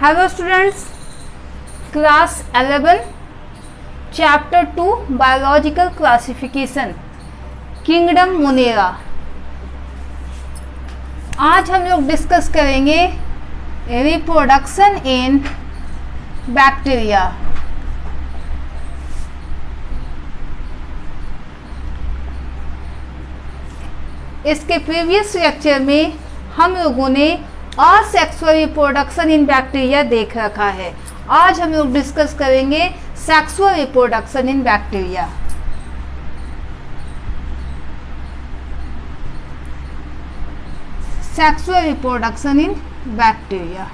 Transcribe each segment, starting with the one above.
Hello students, class 11 chapter 2 biological classification kingdom Monera। आज हम लोग डिस्कस करेंगे रिप्रोडक्शन इन बैक्टीरिया। इसके प्रीवियस लेक्चर में हम लोगों ने असेक्सुअल रिप्रोडक्शन इन बैक्टीरिया देख रखा है। आज हम लोग डिस्कस करेंगे sexual reproduction in bacteria. Sexual reproduction in bacteria.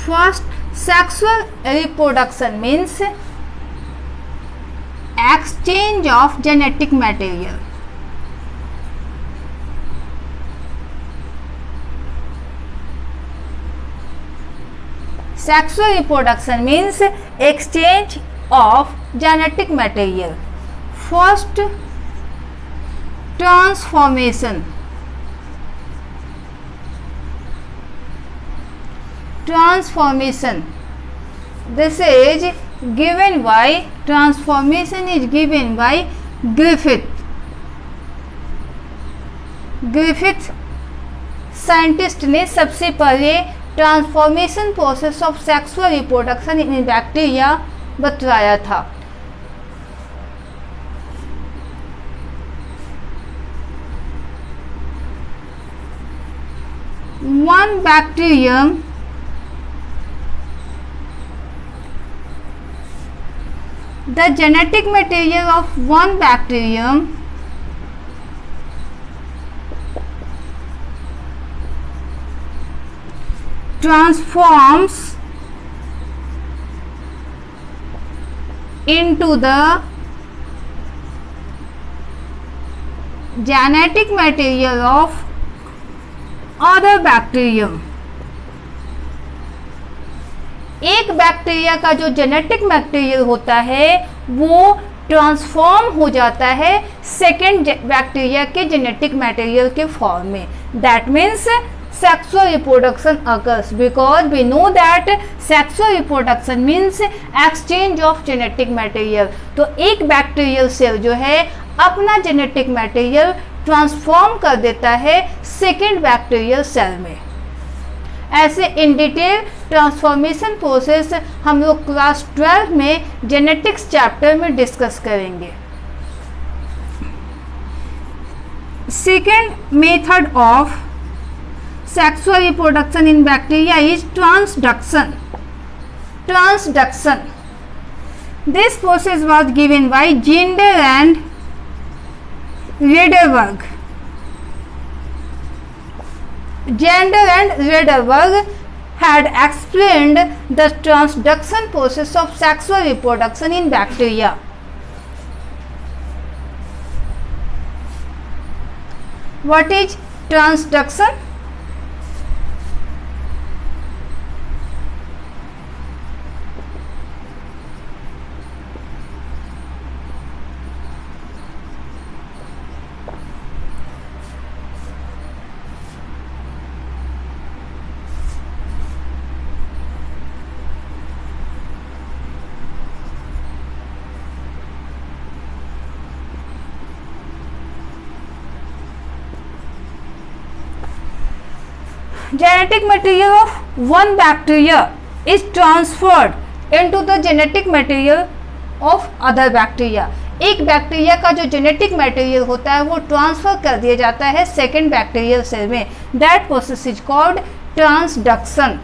First, sexual reproduction means exchange of genetic material। Sexual reproduction means exchange of genetic material। First, transformation। Transformation, this is given by, transformation is given by Griffith। Griffith scientist ने सबसे पहले transformation process of sexual reproduction in bacteria बतलाया था। One bacterium the genetic material of one bacterium transforms into the genetic material of other bacterium। एक bacteria का जो genetic material होता है वो ट्रांसफॉर्म हो जाता है सेकेंड बैक्टीरिया के जेनेटिक मटेरियल के फॉर्म में। That means sexual reproduction occurs because we know that sexual reproduction means exchange of genetic material. तो एक बैक्टीरियल सेल जो है अपना जेनेटिक मटेरियल ट्रांसफॉर्म कर देता है सेकेंड बैक्टीरियल सेल में। ऐसे इन डिटेल ट्रांसफॉर्मेशन प्रोसेस हम लोग क्लास 12 में जेनेटिक्स चैप्टर में डिस्कस करेंगे। Second method of sexual reproduction in bacteria is transduction. Transduction, this process was given by Zinder and Lederberg. Gender and Rederberg had explained the transduction process of sexual reproduction in bacteria। What is transduction? Genetic material of one bacteria is transferred into the genetic material of other bacteria। एक bacteria का जो genetic material होता है वो transfer कर दिया जाता है सेकेंड बैक्टीरियल सेल में। That process is called transduction.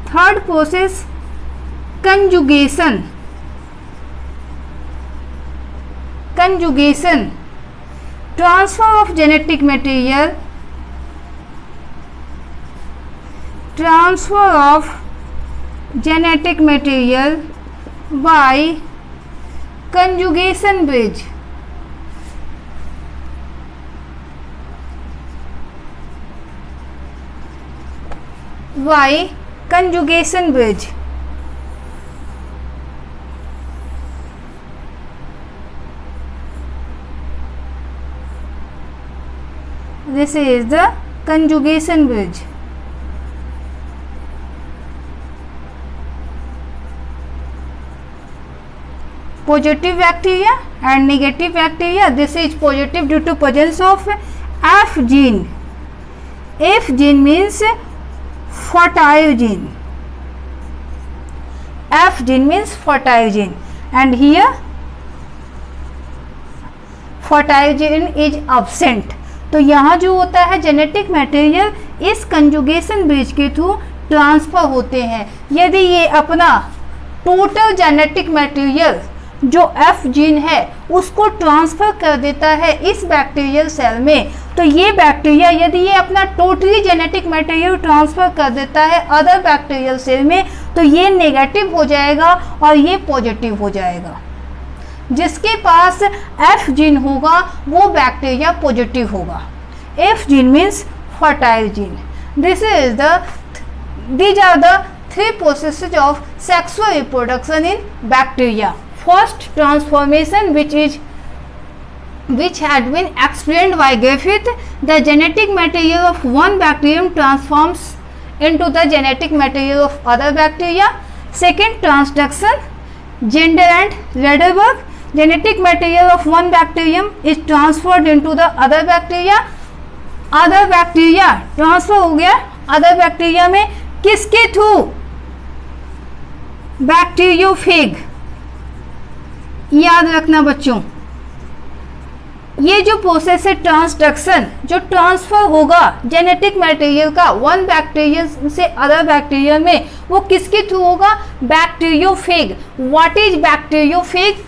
Third process, conjugation. Conjugation, transfer of genetic material, transfer of genetic material by conjugation bridge। by conjugation bridge। This is the conjugation bridge. Positive bacteria and negative bacteria. This is positive due to presence of F gene. F gene means fertile gene. F gene means fertile gene, and here fertile gene is absent. तो यहाँ जो होता है genetic material इस conjugation bridge के through transfer होते हैं. यदि ये अपना टोटल जेनेटिक मटेरियल जो F जीन है उसको ट्रांसफर कर देता है इस बैक्टीरियल सेल में, तो ये बैक्टीरिया यदि ये अपना टोटली जेनेटिक मटेरियल ट्रांसफर कर देता है अदर बैक्टीरियल सेल में, तो ये नेगेटिव हो जाएगा और ये पॉजिटिव हो जाएगा. जिसके पास F जीन होगा वो बैक्टीरिया पॉजिटिव होगा. F gene means fertile gene. These are the three processes of sexual reproduction in bacteria. First, transformation, which had been explained by Griffith. The genetic material of one bacterium transforms into the genetic material of other bacteria. Second, transduction, Gender and Lederberg. Genetic material of one bacterium is transferred into the other bacteria. Other bacteria transfer हो गया other bacteria में, किसके through? Bacteriophage. याद रखना बच्चों, ये जो process है ट्रांसडक्शन, जो ट्रांसफर होगा जेनेटिक मटेरियल का वन बैक्टीरिया से अदर बैक्टीरिया में, वो किसके थ्रू होगा? Bacteriophage. What is bacteriophage?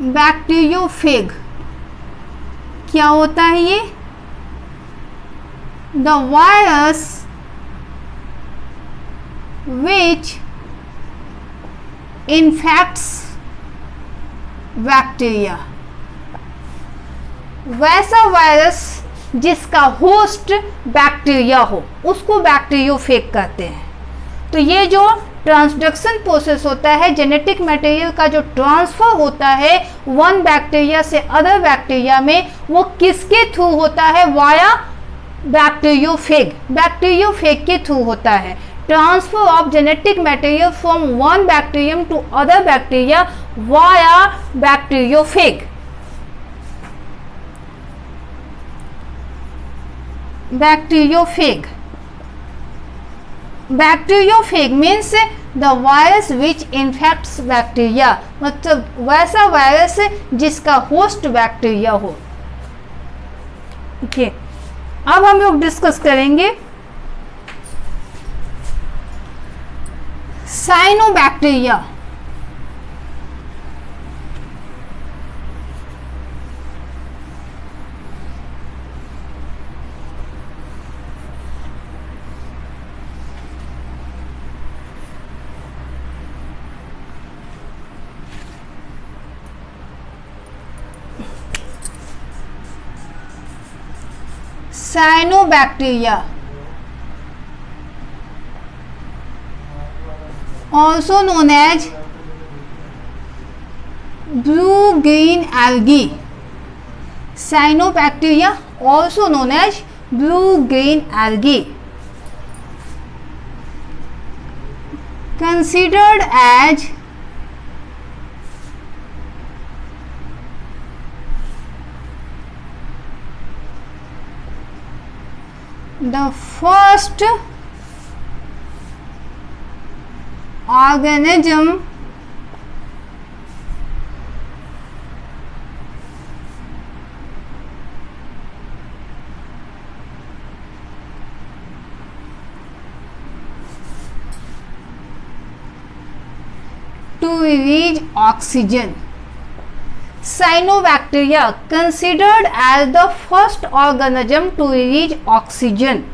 Bacteriophage क्या होता है ये? The virus which infects bacteria. वैसा वायरस जिसका होस्ट बैक्टीरिया हो उसको बैक्टीरियोफेग कहते हैं. तो ये जो ट्रांसडक्शन प्रोसेस होता है, जेनेटिक मटेरियल का जो ट्रांसफर होता है वन बैक्टीरिया से अदर बैक्टीरिया में, वो किसके थ्रू होता है? Via bacteriophage. बैक्टीरियोफेग के थ्रू होता है. Transfer of genetic material from one bacterium to other bacteria via bacteriophage. Bacteriophage. Bacteriophage means the virus which infects bacteria. मतलब वैसा वायरस जिसका होस्ट बैक्टीरिया हो. ठीक है, अब हम लोग डिस्कस करेंगे cyanobacteria. Cyanobacteria, also known as blue-green algae. Cyanobacteria, also known as blue-green algae, considered as the first organism to release oxygen. Cyanobacteria considered as the first organism to release oxygen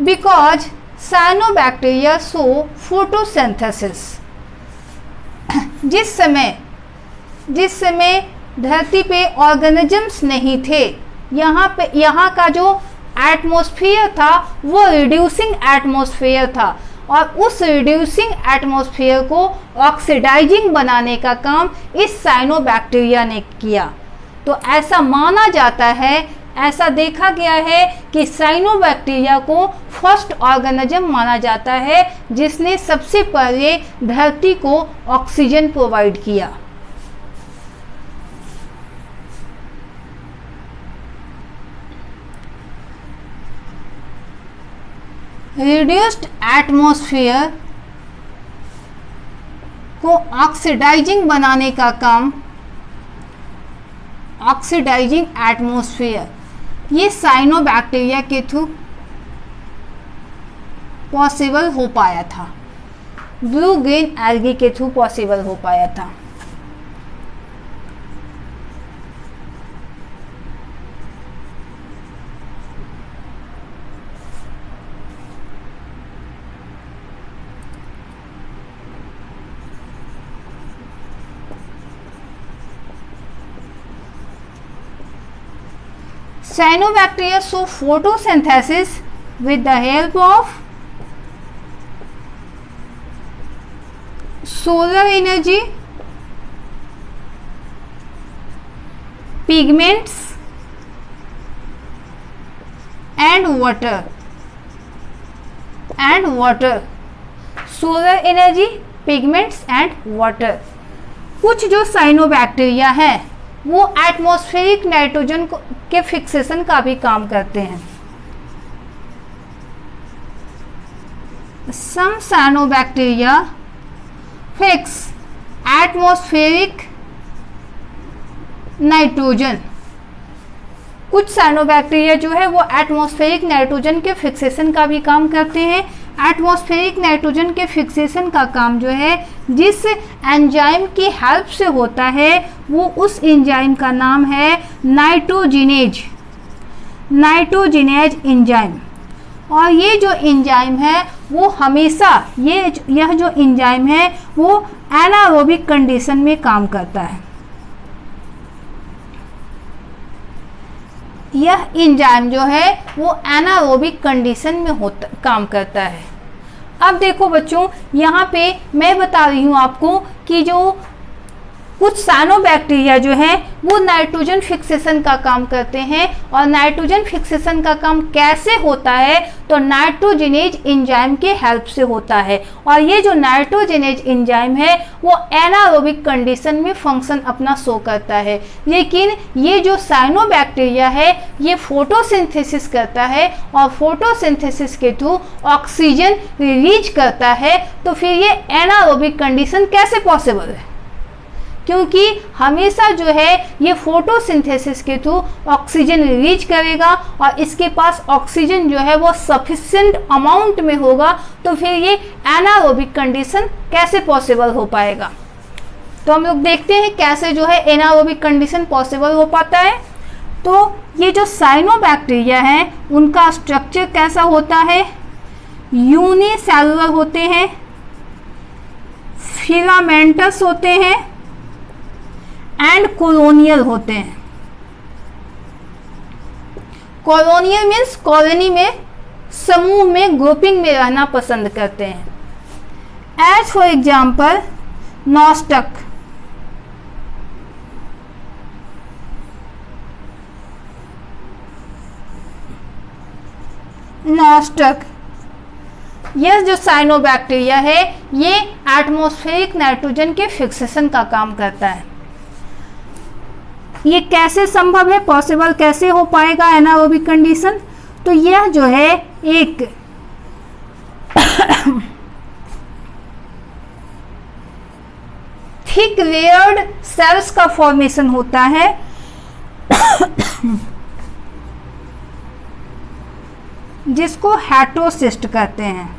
because cyanobacteria show photosynthesis. जिस समय धरती पे organisms नहीं थे, यहाँ का जो atmosphere था वो रिड्यूसिंग एटमॉस्फेयर था. और उस रिड्यूसिंग एटमॉस्फेयर को ऑक्सीडाइजिंग बनाने का काम इस साइनोबैक्टीरिया ने किया। तो ऐसा माना जाता है, ऐसा देखा गया है कि साइनोबैक्टीरिया को फर्स्ट ऑर्गेनिज्म माना जाता है जिसने सबसे पहले धरती को ऑक्सीजन प्रोवाइड किया। रिड्यूस्ड एटमॉस्फेयर को ऑक्सीडाइजिंग बनाने का काम, ऑक्सीडाइजिंग एटमॉस्फेयर, ये साइनोबैक्टीरिया के थ्रू पॉसिबल हो पाया था, ब्लू ग्रीन एल्गी के थ्रू पॉसिबल हो पाया था। Cyanobacteria show photosynthesis with the help of solar energy, pigments and water. Solar energy, pigments and water. कुछ जो साइनोबैक्टीरिया है वो एटमॉस्फेरिक नाइट्रोजन के फिक्सेशन का भी काम करते हैं। Some cyanobacteria fix atmospheric nitrogen. कुछ साइनोबैक्टीरिया जो है वो एटमॉस्फेरिक नाइट्रोजन के फिक्सेशन का भी काम करते हैं। एटमॉस्फेरिक नाइट्रोजन के फिक्सेशन का काम जो है जिस एंजाइम की हेल्प से होता है वो उस एंजाइम का नाम है नाइट्रोजिनेज एंजाइम। और ये जो एंजाइम है वो हमेशा यह जो एंजाइम है वो एनारोबिक कंडीशन में काम करता है। यह एंजाइम जो है वो एनारोबिक कंडीशन में काम करता है। अब देखो बच्चों, यहाँ पे मैं बता रही हूँ आपको कि जो कुछ साइनोबैक्टीरिया जो है वो नाइट्रोजन फिक्सेशन का काम करते हैं। और नाइट्रोजन फिक्सेशन का काम कैसे होता है, तो नाइट्रोजिनेज एंजाइम के हेल्प से होता है। और ये जो नाइट्रोजिनेज एंजाइम है वो एनारोबिक कंडीशन में फंक्शन अपना शो करता है। लेकिन ये जो साइनोबैक्टीरिया है ये फोटोसिंथेसिस करता है और फोटोसिंथेसिस के थ्रू ऑक्सीजन रिलीज करता है। तो फिर ये एनारोबिक कंडीशन कैसे पॉसिबल है, क्योंकि हमेशा जो है ये फोटोसिंथेसिस के थ्रू ऑक्सीजन रिलीज करेगा और इसके पास ऑक्सीजन जो है वो सफिशिएंट अमाउंट में होगा। तो फिर ये एनारोबिक कंडीशन कैसे पॉसिबल हो पाएगा। तो हम लोग देखते हैं कैसे जो है एनारोबिक कंडीशन पॉसिबल हो पाता है। तो ये जो साइनोबैक्टीरिया है उनका स्ट्रक्चर कैसा होता है, यूनिसेलुलर होते हैं, फिलामेंटस होते हैं एंड कॉलोनियल होते हैं। कॉलोनियल मीन्स कॉलोनी में, समूह में, ग्रुपिंग में रहना पसंद करते हैं। एज फॉर एग्जाम्पल नॉस्टक, यह जो साइनोबैक्टीरिया है ये एटमॉस्फेरिक नाइट्रोजन के फिक्सेशन का काम करता है। ये कैसे संभव है, पॉसिबल कैसे हो पाएगा एनारोबिक कंडीशन, तो यह जो है एक थिक लेयर्ड सेल्स का फॉर्मेशन होता है जिसको हेटेरोसिस्ट कहते हैं।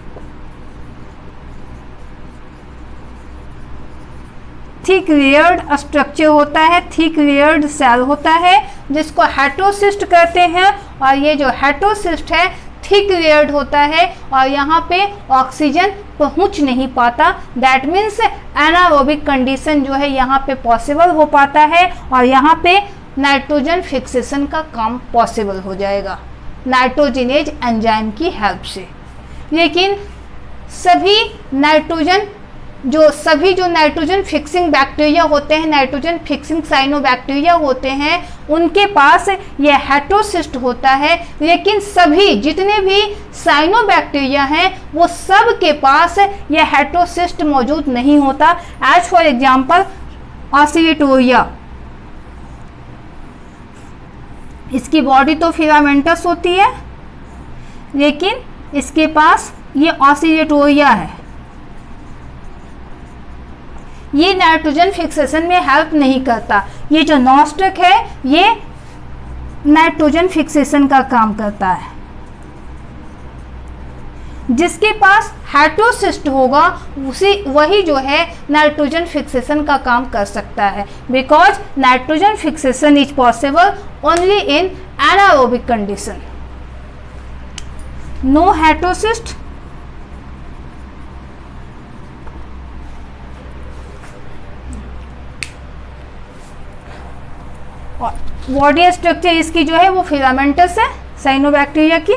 थिक लेयर्ड स्ट्रक्चर होता है, थिक लेयर्ड सेल होता है जिसको हेटेरोसिस्ट कहते हैं। और ये जो हेटेरोसिस्ट है थिक लेयर्ड होता है और यहाँ पे ऑक्सीजन पहुँच नहीं पाता। दैट मीन्स एनारोबिक कंडीशन जो है यहाँ पे पॉसिबल हो पाता है और यहाँ पे नाइट्रोजन फिक्सेशन का काम पॉसिबल हो जाएगा नाइट्रोजिनेज एंजाइम की हेल्प से। लेकिन सभी जो नाइट्रोजन फिक्सिंग बैक्टीरिया होते हैं, नाइट्रोजन फिक्सिंग साइनोबैक्टीरिया होते हैं, उनके पास ये हेटेरोसिस्ट होता है। लेकिन सभी जितने भी साइनोबैक्टीरिया हैं वो सब के पास ये हेटेरोसिस्ट मौजूद नहीं होता। एज फॉर एग्जांपल ऑसिलेटोरिया, इसकी बॉडी तो फिलामेंटस होती है, लेकिन इसके पास ये ऑसिलेटोरिया है। ये नाइट्रोजन फिक्सेशन में हेल्प नहीं करता। ये जो नॉस्टिक है ये नाइट्रोजन फिक्सेशन का काम करता है। जिसके पास हेटेरोसिस्ट होगा वही जो है नाइट्रोजन फिक्सेशन का काम कर सकता है, because nitrogen fixation is possible only in anaerobic condition. No heterocyst, body structure इसकी जो है वो फिलामेंटस है साइनोबैक्टीरिया की।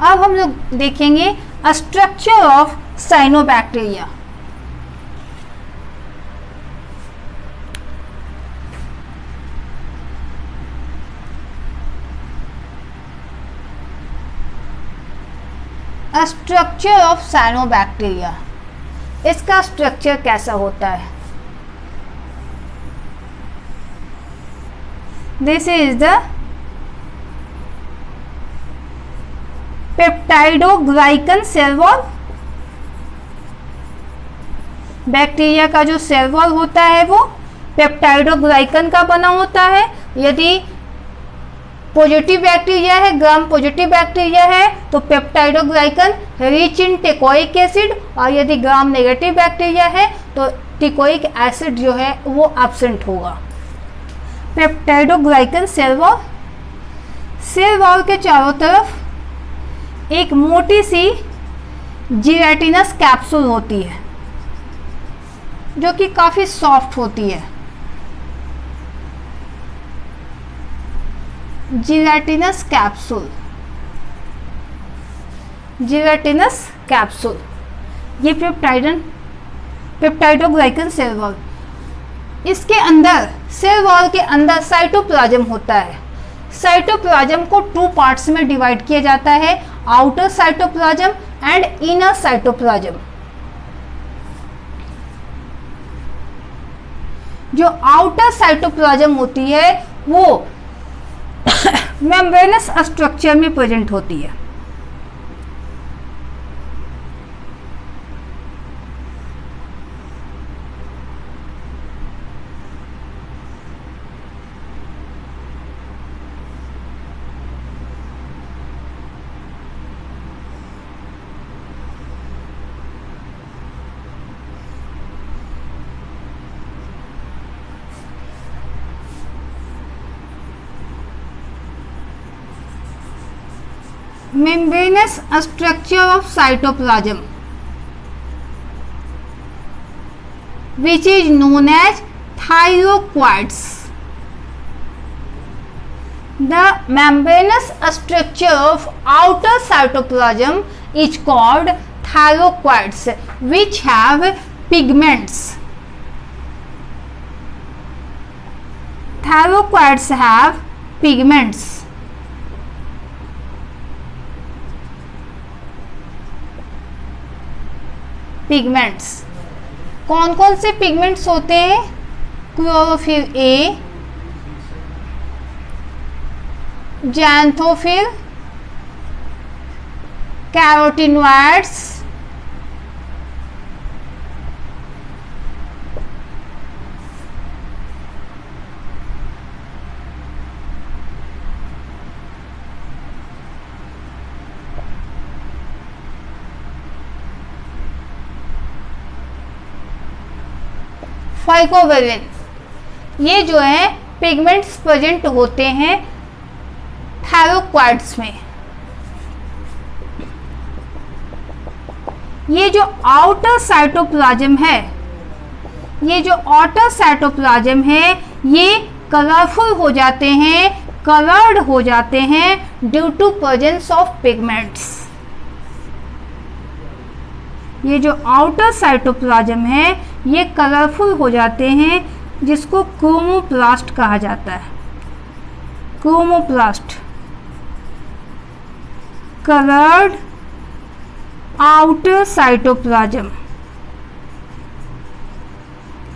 अब हम लोग देखेंगे structure of cyanobacteria. Structure of cyanobacteria, इसका स्ट्रक्चर कैसा होता है? This is the peptidoglycan cell wall. Bacteria का जो सेल वॉल होता है वो पेप्टाइडोग्लाइकन का बना होता है। यदि पॉजिटिव बैक्टीरिया है, ग्राम पॉजिटिव बैक्टीरिया है, तो peptidoglycan rich in teichoic acid, और यदि ग्राम नेगेटिव बैक्टीरिया है तो टिकोइक एसिड जो है वो एब्सेंट होगा। पेप्टाइडोग्लाइकन सेल वॉल के चारों तरफ एक मोटी सी जिलेटिनस कैप्सूल होती है जो कि काफी सॉफ्ट होती है। जिलेटिनस कैप्सूल, ये पेप्टाइडोग्लाइकन सेल वॉल। इसके अंदर, सेल वॉल के अंदर साइटोप्लाज्म होता है। साइटोप्लाज्म को 2 पार्ट्स में डिवाइड किया जाता है, outer cytoplasm and inner cytoplasm. जो आउटर साइटोप्लाज्म होती है वो मेम्ब्रेनस स्ट्रक्चर में प्रेजेंट होती है। Membranous structure of cytoplasm, which is known as thyroids. The membranous structure of outer cytoplasm is called thyroids, which have pigments. Thyroids have pigments. Pigments, कौन कौन से पिगमेंट्स होते हैं? Chlorophyll A, xanthophyll, carotenoids, फाइकोवेलिन। ये जो है पिगमेंट्स प्रेजेंट होते हैं थायरोक्वाइड्स में। ये जो आउटर साइटोप्लाज्म है, ये जो आउटर साइटोप्लाज्म है, ये कलरफुल हो जाते हैं, कलर्ड हो जाते हैं due to presence of pigments. ये जो आउटर साइटोप्लाज्म है ये कलरफुल हो जाते हैं, जिसको क्रोमोप्लास्ट कहा जाता है। Chromoplast, coloured outer cytoplasm.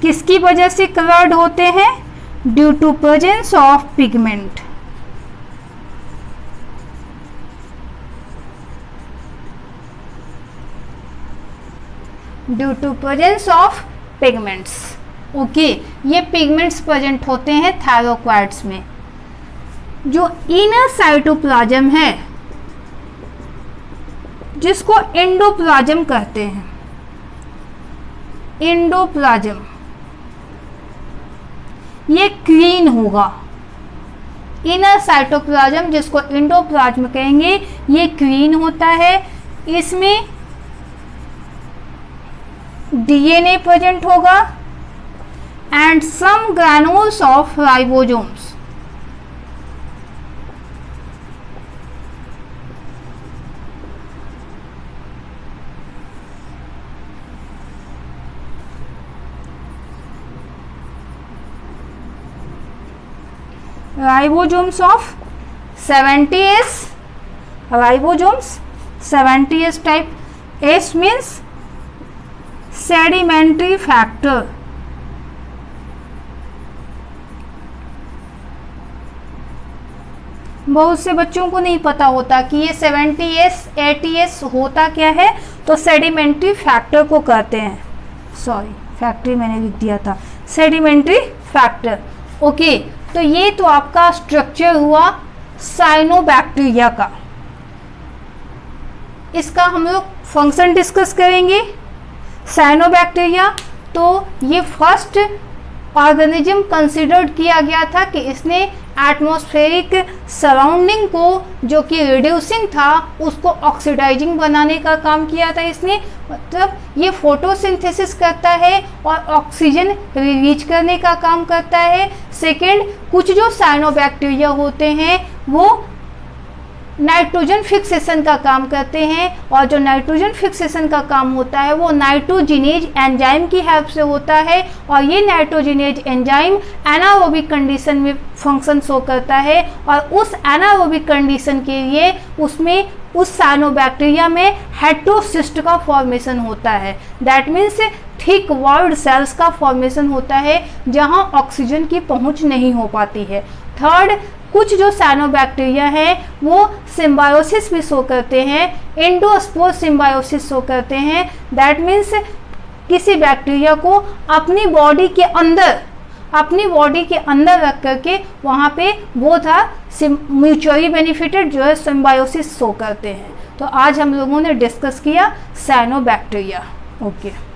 किसकी वजह से कलर्ड होते हैं? Due to presence of pigment. Due to presence of pigments. Okay, ये पिगमेंट्स प्रेजेंट होते हैं थायरोक्वाइड्स में। जो इनर साइटोप्लाज्म है, जिसको एंडोप्लाज्म कहते हैं, एंडोप्लाज्म, ये क्लीन होगा। इनर साइटोप्लाज्म जिसको एंडोप्लाज्म कहेंगे, ये क्लीन होता है। इसमें डीएनए प्रेजेंट होगा and some granules of ribosomes. Ribosomes of 70S, ribosomes 70S type. S means sedimentary factor. बहुत से बच्चों को नहीं पता होता कि ये 70S 80S होता क्या है, तो सेडिमेंट्री फैक्टर को कहते हैं। सॉरी, फैक्ट्री मैंने लिख दिया था, सेडिमेंट्री फैक्टर। ओके, तो ये तो आपका स्ट्रक्चर हुआ साइनोबैक्टीरिया का। इसका हम लोग फंक्शन डिस्कस करेंगे। साइनोबैक्टीरिया, तो ये फर्स्ट ऑर्गेनिज्म कंसिडर्ड किया गया था कि इसने एटमॉस्फेरिक सराउंडिंग को, जो कि रिड्यूसिंग था, उसको ऑक्सीडाइजिंग बनाने का काम किया था इसने। मतलब ये फोटोसिंथेसिस करता है और ऑक्सीजन रिलीज करने का काम करता है। सेकेंड, कुछ जो साइनोबैक्टीरिया होते हैं वो नाइट्रोजन फिक्सेशन का काम करते हैं, और जो नाइट्रोजन फिक्सेशन का काम होता है वो नाइट्रोजिनेज एंजाइम की हेल्प से होता है। और ये नाइट्रोजिनेज एंजाइम एनारोबिक कंडीशन में फंक्शन शो करता है, और उस एनारोबिक कंडीशन के लिए उसमें, उस साइनोबैक्टीरिया में हेटेरोसिस्ट का फॉर्मेशन होता है। That means thick walled cells का फॉर्मेशन होता है जहां ऑक्सीजन की पहुंच नहीं हो पाती है। थर्ड, कुछ जो साइनोबैक्टीरिया हैं वो सिम्बायोसिस भी शो करते हैं, एंडोस्पोर सिम्बायोसिस शो करते हैं। दैट मीन्स किसी बैक्टीरिया को अपनी बॉडी के अंदर रख करके वहाँ पे वो था म्यूचुअली बेनिफिटेड जो है सिम्बायोसिस शो करते हैं। तो आज हम लोगों ने डिस्कस किया साइनोबैक्टीरिया। ओके।